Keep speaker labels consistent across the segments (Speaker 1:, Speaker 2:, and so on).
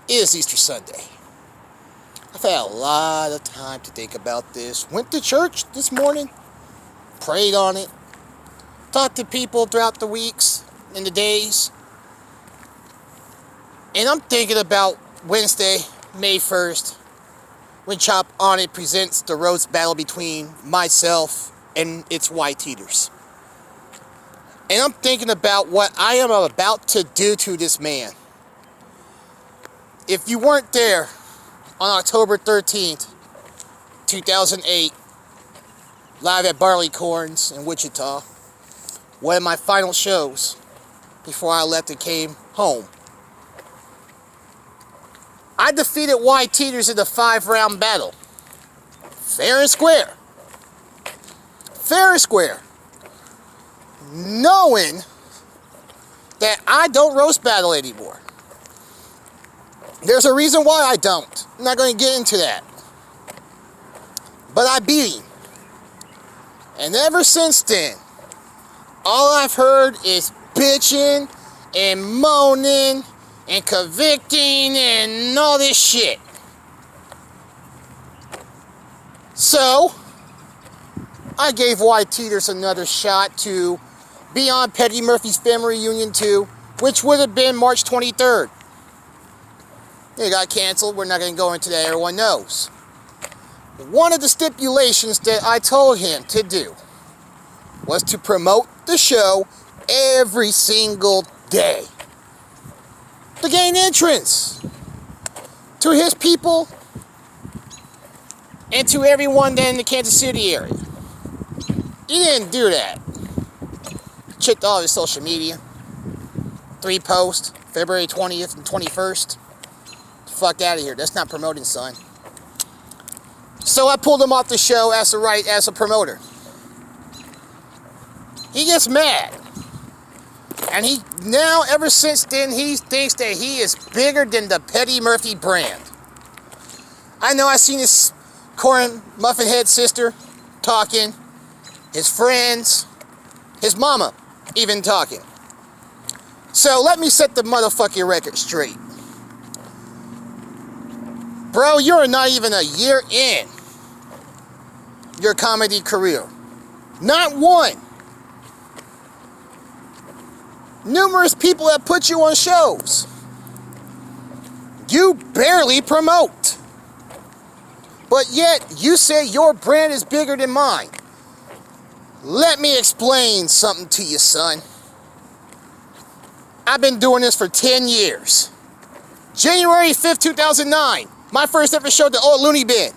Speaker 1: It is Easter Sunday. I've had a lot of time to think about this. Went to church this morning, prayed on it, talked to people throughout the weeks and the days. And I'm thinking about Wednesday, May 1st, when Chop On It presents the roast battle between myself and its white eaters. And I'm thinking about what I am about to do to this man. If you weren't there on October 13th, 2008, live at Barleycorns in Wichita, one of my final shows before I left and came home, I defeated White Teeters in the 5-round battle. Fair and square. Fair and square. Knowing that I don't roast battle anymore. There's a reason why I don't. I'm not going to get into that. But I beat him. And ever since then, all I've heard is bitching and moaning and convicting and all this shit. So, I gave White Teeters another shot to be on Petty Murphy's Family Reunion 2, which would have been March 23rd. It got canceled. We're not going to go into that. Everyone knows. One of the stipulations that I told him to do was to promote the show every single day. To gain entrance to his people and to everyone in the Kansas City area. He didn't do that. Checked all his social media. 3 posts, February 20th and 21st. Fuck out of here. That's not promoting, son. So I pulled him off the show as a promoter. He gets mad. And he now, ever since then, he thinks that he is bigger than the Petty Murphy brand. I know I've seen his corn muffin head sister talking, his friends, his mama even talking. So let me set the motherfucking record straight. Bro, you're not even a year in your comedy career. Not one. Numerous people have put you on shows. You barely promote. But yet, you say your brand is bigger than mine. Let me explain something to you, son. I've been doing this for 10 years. January 5th, 2009. My first ever show at the Old Looney Bin.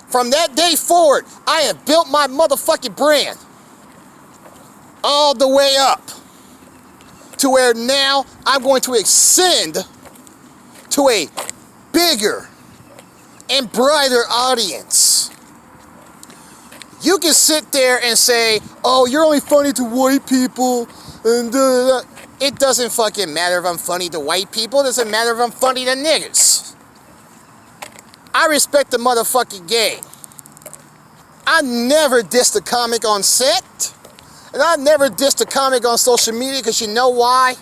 Speaker 1: From that day forward, I have built my motherfucking brand. All the way up. To where now I'm going to ascend to a bigger and brighter audience. You can sit there and say, oh, you're only funny to white people. And it doesn't fucking matter if I'm funny to white people. It doesn't matter if I'm funny to niggas. I respect the motherfucking game. I never dissed a comic on set. And I never dissed a comic on social media because you know why?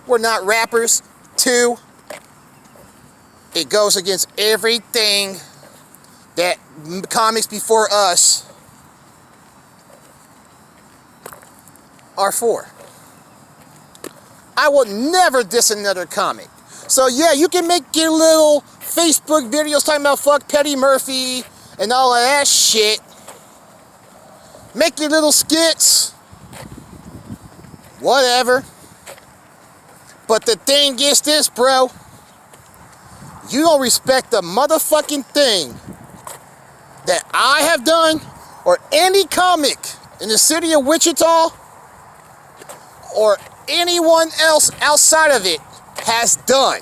Speaker 1: We're not rappers. 2, it goes against everything that comics before us are for. I will never diss another comic. So yeah, you can make your little Facebook videos talking about fuck Petty Murphy and all of that shit. Make your little skits. Whatever. But the thing is this, bro. You don't respect the motherfucking thing that I have done or any comic in the city of Wichita or anyone else outside of it has done.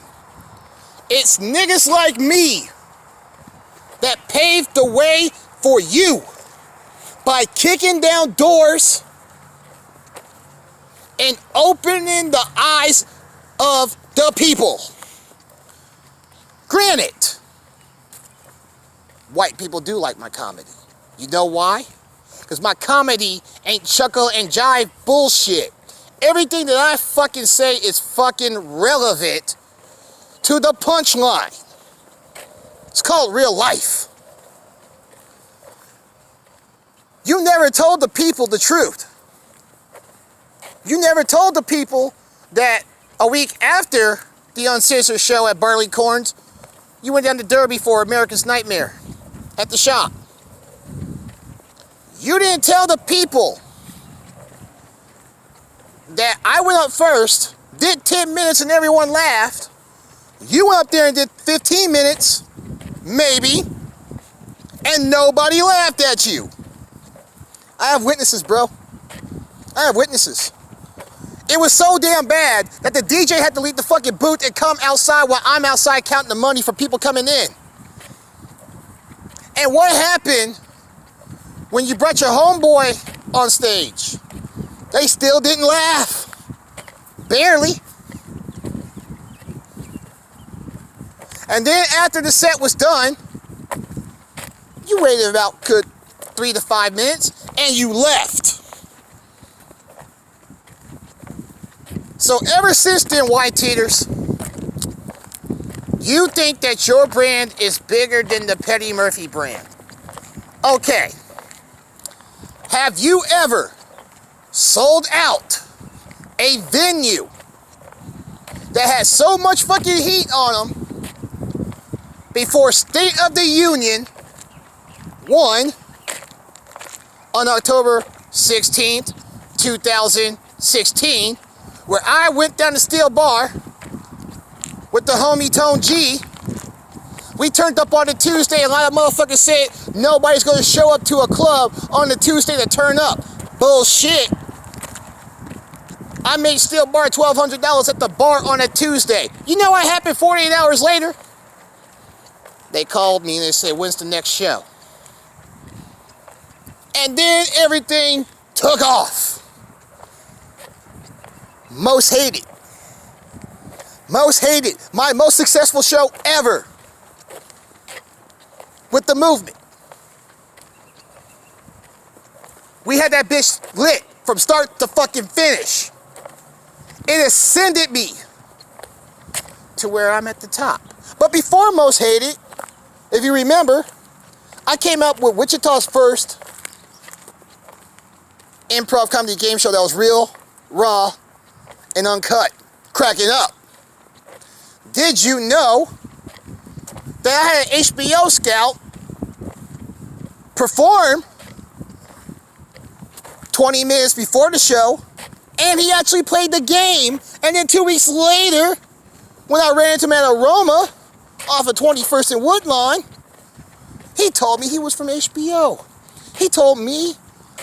Speaker 1: It's niggas like me that paved the way for you by kicking down doors and opening the eyes of the people. Granted, white people do like my comedy. You know why? Because my comedy ain't chuckle and jive bullshit. Everything that I fucking say is fucking relevant to the punchline. It's called real life. You never told the people the truth. You never told the people that a week after the Uncensored show at Barleycorns, you went down to Derby for America's Nightmare at the shop. You didn't tell the people that I went up first, did 10 minutes and everyone laughed. You went up there and did 15 minutes, maybe, and nobody laughed at you. I have witnesses, bro. I have witnesses. It was so damn bad that the DJ had to leave the fucking booth and come outside while I'm outside counting the money for people coming in. And what happened when you brought your homeboy on stage? They still didn't laugh. Barely. And then after the set was done, you waited about good 3 to 5 minutes and you left. So ever since then, White Teeters, you think that your brand is bigger than the Petty Murphy brand. Okay. Have you ever sold out a venue that had so much fucking heat on them before State of the Union 1 on October 16th, 2016, where I went down to Steel Bar with the homie Tone G. We turned up on a Tuesday and a lot of motherfuckers said nobody's gonna show up to a club on the Tuesday to turn up. Bullshit. I made Steel Bar $1,200 at the bar on a Tuesday. You know what happened 48 hours later? They called me and they said, when's the next show? And then everything took off. Most hated. Most hated. My most successful show ever. With the movement. We had that bitch lit from start to fucking finish. It ascended me to where I'm at the top. But before Most Hated, if you remember, I came up with Wichita's first improv comedy game show that was real, raw, and uncut. Cracking up. Did you know that I had an HBO scout perform 20 minutes before the show, and he actually played the game, and then 2 weeks later, when I ran into him at Aroma off of 21st and Woodlawn, he told me he was from HBO. He told me,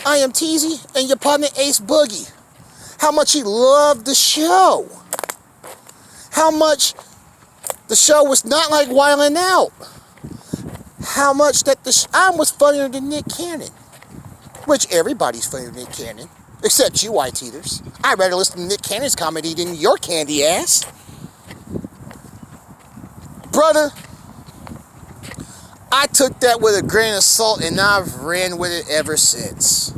Speaker 1: I am Teasy and your partner Ace Boogie, how much he loved the show. How much the show was not like Wildin' Out. How much that I was funnier than Nick Cannon. Which everybody's funnier than Nick Cannon. Except you, White Teeters. I'd rather listen to Nick Cannon's comedy than your candy ass. Brother, I took that with a grain of salt and I've ran with it ever since.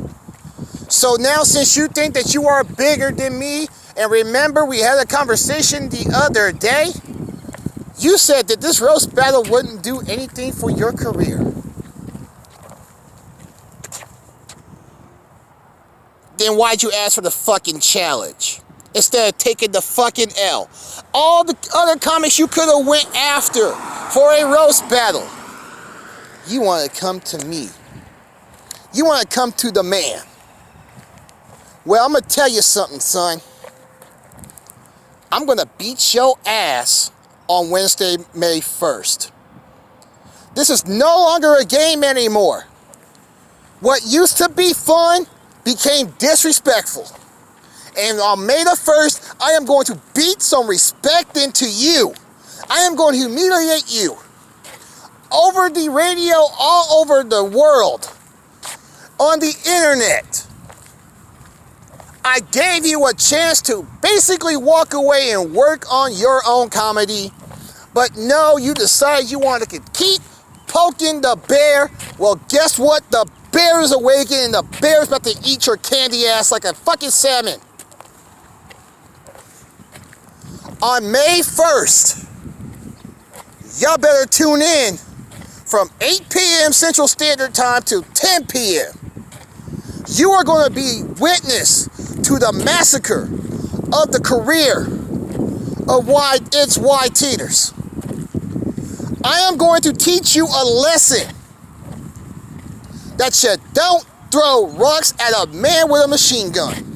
Speaker 1: So now since you think that you are bigger than me, and remember we had a conversation the other day, you said that this roast battle wouldn't do anything for your career. Then why'd you ask for the fucking challenge instead of taking the fucking L? All the other comics you could have went after for a roast battle. You want to come to me. You want to come to the man. Well, I'm going to tell you something, son. I'm going to beat your ass on Wednesday, May 1st. This is no longer a game anymore. What used to be fun became disrespectful. And on May the 1st, I am going to beat some respect into you. I am going to humiliate you. Over the radio, all over the world. On the internet. I gave you a chance to basically walk away and work on your own comedy. But no, you decided you wanted to keep poking the bear. Well, guess what? The bear is awakened and the bear is about to eat your candy ass like a fucking salmon. On May 1st, y'all better tune in from 8 p.m. Central Standard Time to 10 p.m. You are going to be witness to the massacre of the career of It's Y-Teeters. I am going to teach you a lesson that you don't throw rocks at a man with a machine gun.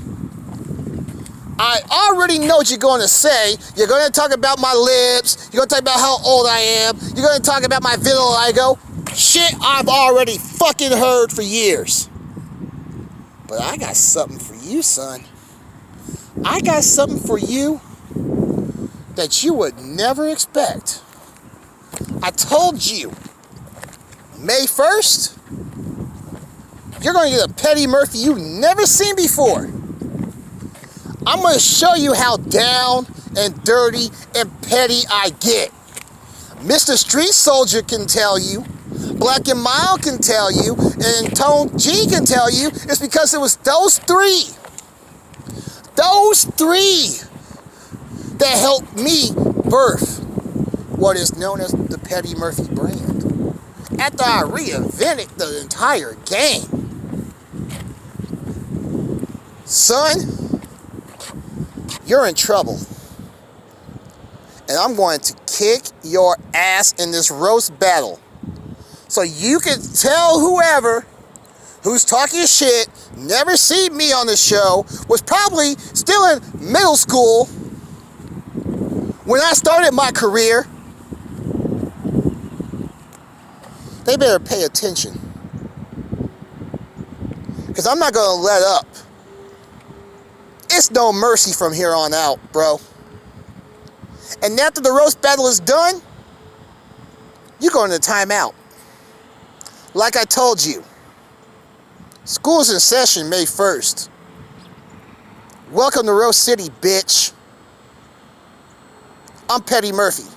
Speaker 1: I already know what you're going to say. You're going to talk about my lips. You're going to talk about how old I am. You're going to talk about my vitiligo. Shit I've already fucking heard for years. But I got something for you, son. I got something for you that you would never expect. I told you, May 1st, you're going to get a Petty Murphy you've never seen before. I'm going to show you how down and dirty and petty I get. Mr. Street Soldier can tell you, Black and Mild can tell you, and Tone G can tell you, it's because it was those three that helped me birth what is known as the Petty Murphy brand. After I reinvented the entire game. Son, you're in trouble. And I'm going to kick your ass in this roast battle. So you can tell whoever who's talking shit, never seen me on the show, was probably still in middle school when I started my career. They better pay attention. Because I'm not going to let up. It's no mercy from here on out, bro. And after the roast battle is done, you're going to timeout. Like I told you, school's in session May 1st. Welcome to Roast City, bitch. I'm Petty Murphy,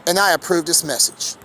Speaker 1: and I approve this message.